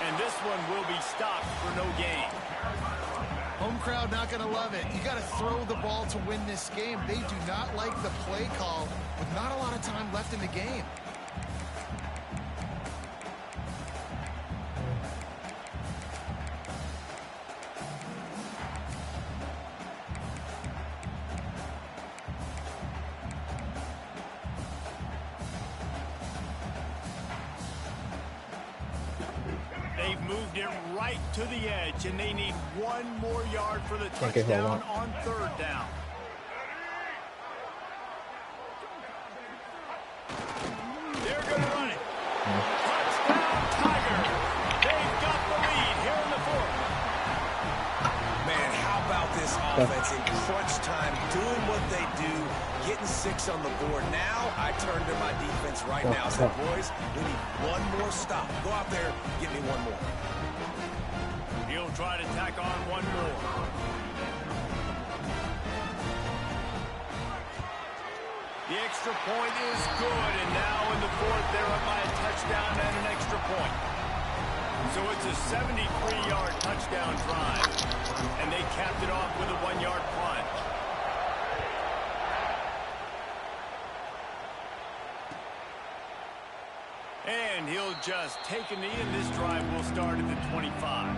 And this one will be stopped for no gain. Home crowd not going to love it. You got to throw the ball to win this game. They do not like the play call with not a lot of time left in the game. They've moved it right to the edge, and they need one more yard for the touchdown on third down. They're going to run it. Touchdown, Tiger. They've got the lead here in the fourth. Man, how about this offense in crunch time, doing what they do, getting 6 on the board. Now I turn to my defense right now. Say, boys, we need one more stop. Go out there, give me one more. He'll try to tack on one more. The extra point is good, and now in the fourth, they're up by a touchdown and an extra point. So it's a 73-yard touchdown drive, and they capped it off with a 1-yard punt. And he'll just take a knee, and this drive will start at the 25.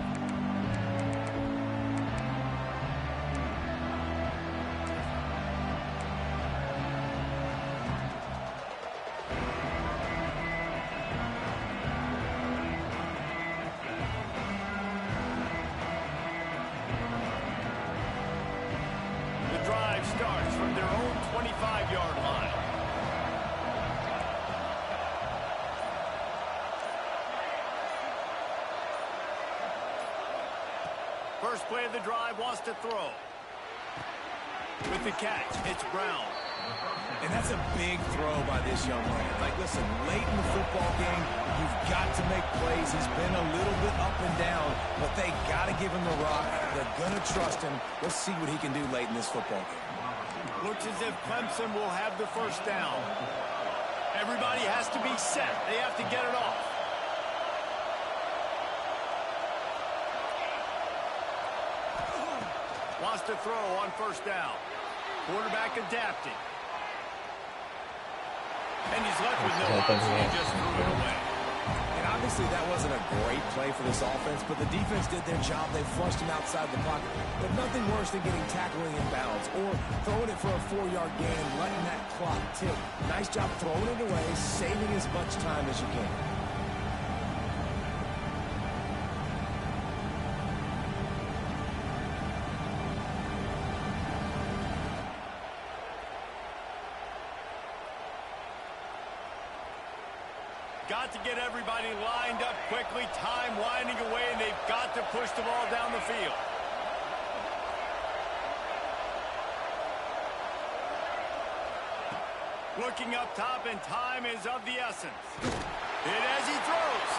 The drive starts from their own 25-yard line. First play of the drive, wants to throw. With the catch, it's Brown. And that's a big throw by this young man. Like, listen, late in the football game, you've got to make plays. He's been a little bit up and down, but they got to give him the rock. They're going to trust him. Let's see what he can do late in this football game. Looks as if Clemson will have the first down. Everybody has to be set. They have to get it off. Wants to throw on first down. Quarterback adapting. And he's left with no option. He just threw it away. And obviously that wasn't a great play for this offense, but the defense did their job. They flushed him outside the pocket. But nothing worse than getting tackling in bounds or throwing it for a 4-yard gain and letting that clock tick. Nice job throwing it away, saving as much time as you can. Got to get everybody lined up quickly. Time winding away, and they've got to push the ball down the field. Looking up top, and time is of the essence. Hit as he throws.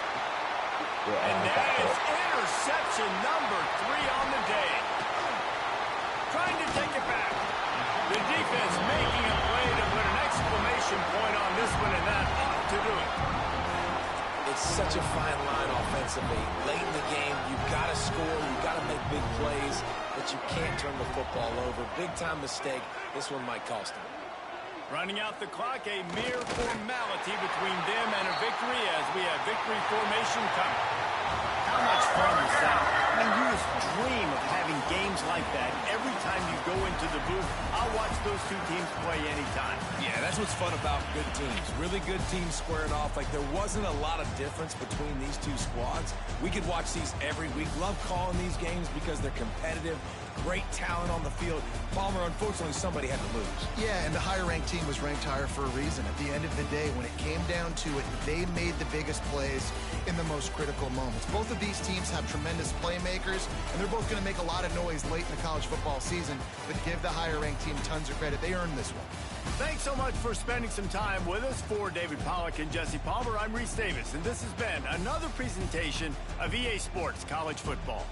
And that is interception number 3 on the day. Trying to take it back. The defense making a play to put an exclamation point on this one, and that ought to do it. It's such a fine line offensively. Late in the game, you've got to score, you've got to make big plays, but you can't turn the football over. Big-time mistake. This one might cost them. Running out the clock, a mere formality between them and a victory as we have victory formation coming. How much fun is that? I mean, you just dream of having games like that every time you go into the booth. I'll watch those two teams play anytime. Yeah, that's what's fun about good teams. Really good teams squaring off. Like, there wasn't a lot of difference between these two squads. We could watch these every week. Love calling these games because they're competitive. Great talent on the field. Palmer, unfortunately, somebody had to lose. Yeah, and the higher-ranked team was ranked higher for a reason. At the end of the day, when it came down to it, they made the biggest plays in the most critical moments. Both of these teams have tremendous playmakers, and they're both going to make a lot of noise late in the college football season, but give the higher-ranked team tons of credit. They earned this one. Thanks so much for spending some time with us. For David Pollack and Jesse Palmer, I'm Reese Davis, and this has been another presentation of EA Sports College Football.